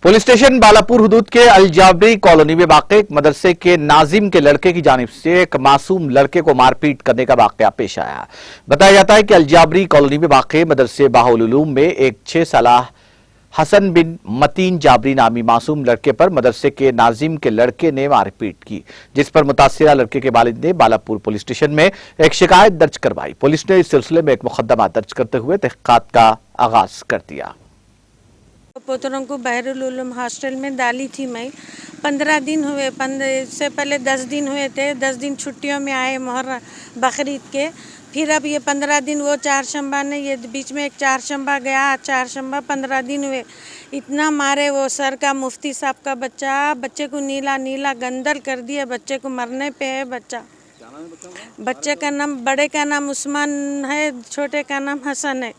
Police station Balapur हुदूद के अलजाबरी colony में वाक़ एक मदरसे के नाजिम के लड़के की जानिब से एक मासूम लड़के को मारपीट करने का वाक़या पेश आया। बताया जाता है कि अलजाबरी कॉलोनी में वाक़ मदरसे बाहुल उलूम में एक 6 साला हसन बिन मतीन जाबरी नामी मासूम लड़के पर मदरसे के नाजिम के लड़के ने मारपीट की, जिस पर मुतासिरा लड़के के वालिद ने बालापुर पुलिस स्टेशन में एक शिकायत दर्ज करवाई। पुलिस ने इस सिलसिले में एक मुकदमा दर्ज करते हुए तहक़ीक़ात का आगाज कर दिया। पोतरों को बहरुल उलूम हॉस्टल में डाली थी मैं। 15 दिन हुए, इससे पहले 10 दिन हुए थे। 10 दिन छुट्टियों में आए मुहर्रम बकरीद के, फिर अब ये 15 दिन वो चारशंबा ने, ये बीच में एक चारशंबा गया, चारशंबा 15 दिन हुए। इतना मारे वो सर का मुफ्ती साहब का बच्चे को नीला नीला गंदल कर दिया। बच्चे को मरने पे है। बच्चे का नाम, बड़े का नाम उस्मान है, छोटे का नाम हसन है।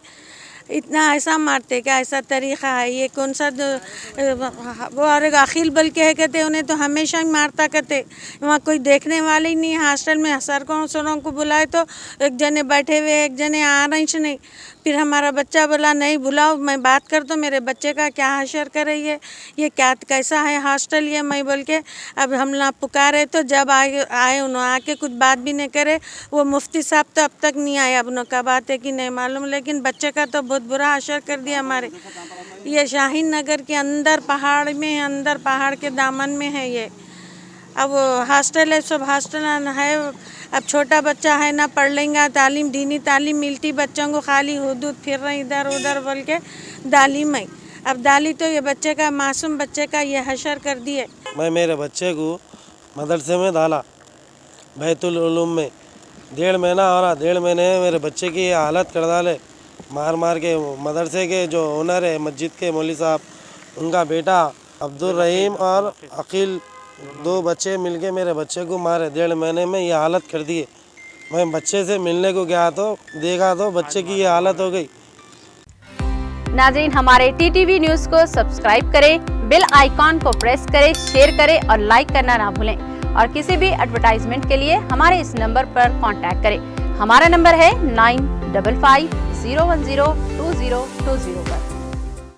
इतना ऐसा मारते क्या? ऐसा तरीक़ा है? ये कौन सा वो और अखिल बल के है कहते, उन्हें तो हमेशा ही मारता कहते। वहाँ कोई देखने वाले ही नहीं। हॉस्टल में सरों को बुलाए तो एक जने बैठे हुए, एक जने आ रही नहीं। फिर हमारा बच्चा बोला नहीं बुलाओ, मैं बात कर दो, मेरे बच्चे का क्या हशर करे, ये क्या कैसा है हॉस्टल ये, मैं बोल के अब हम ना पुकारे। तो जब आए उन्होंने आके कुछ बात भी नहीं करे। वो मुफ्ती साहब तो अब तक नहीं आए। अब उन्होंने का बात है कि नहीं मालूम, लेकिन बच्चे का तो बहुत बुरा असर कर दिया हमारे। ये शाहीन नगर के अंदर पहाड़ में, अंदर पहाड़ के दामन में है ये। अब हॉस्टल है, सब हॉस्टल है। अब छोटा बच्चा है ना, पढ़ लेंगे, तालीम दीनी तालीम मिलती बच्चों को, खाली हुदूद फिर रहे इधर उधर बोल के दाली में। अब दाली तो ये बच्चे का, मासूम बच्चे का ये हशर कर दिए। मैं मेरे बच्चे को मदरसे में डाला बैतुल उलूम में। 1.5 महीना हो रहा। 1.5 महीने में मेरे बच्चे की ये हालत कर डाले। मार के मदरसे के जो ओनर है मस्जिद के मौलवी साहब, उनका बेटा अब्दुल रहीम और अकील, 2 बच्चे मिलके मेरे बच्चे को मारे। 1.5 महीने में ये हालत कर दिए। मैं बच्चे से मिलने को गया तो देखा तो बच्चे की ये हालत हो गई। नाज़रीन, हमारे टीटीवी न्यूज़ को सब्सक्राइब करें, बेल आइकॉन को प्रेस करें, शेयर करें और लाइक करना ना भूलें। और किसी भी एडवर्टाइजमेंट के लिए हमारे इस नंबर पर कांटेक्ट करें। हमारा नंबर है 9550102020 पर।